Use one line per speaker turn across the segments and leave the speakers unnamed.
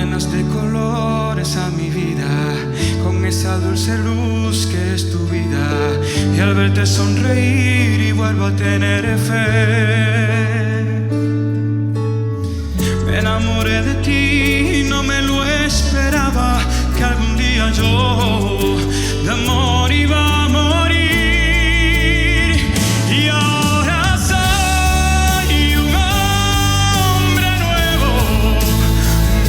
llenas de colores a mi vida, con esa dulce luz que es tu vida. Y al verte sonreír y vuelvo a tener fe. Me enamoré de ti y no me lo esperaba, que algún día yo de amor iba a morir. Y ahora soy un hombre nuevo,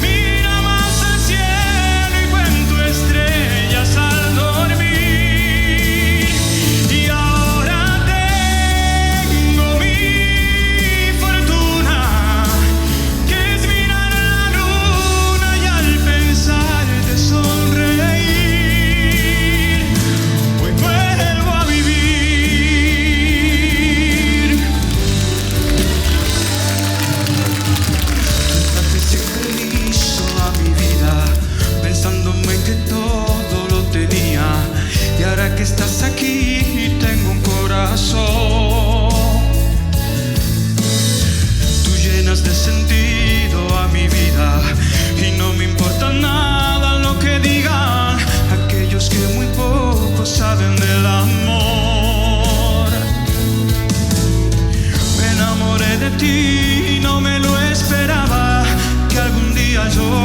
mira más al cielo y cuento estrellas al dormir. Y ahora tengo mi fortuna, que es mirar la luna y al pensar de sonreír, hoy vuelvo a vivir. Entraste siempre listo a mi vida, pensándome que todo lo tenía. Y ahora que estás aquí tengo un corazón. Tú llenas de sentido a mi vida y no me importa nada lo que digan aquellos que muy poco saben del amor. Me enamoré de ti y no me lo esperaba, que algún día yo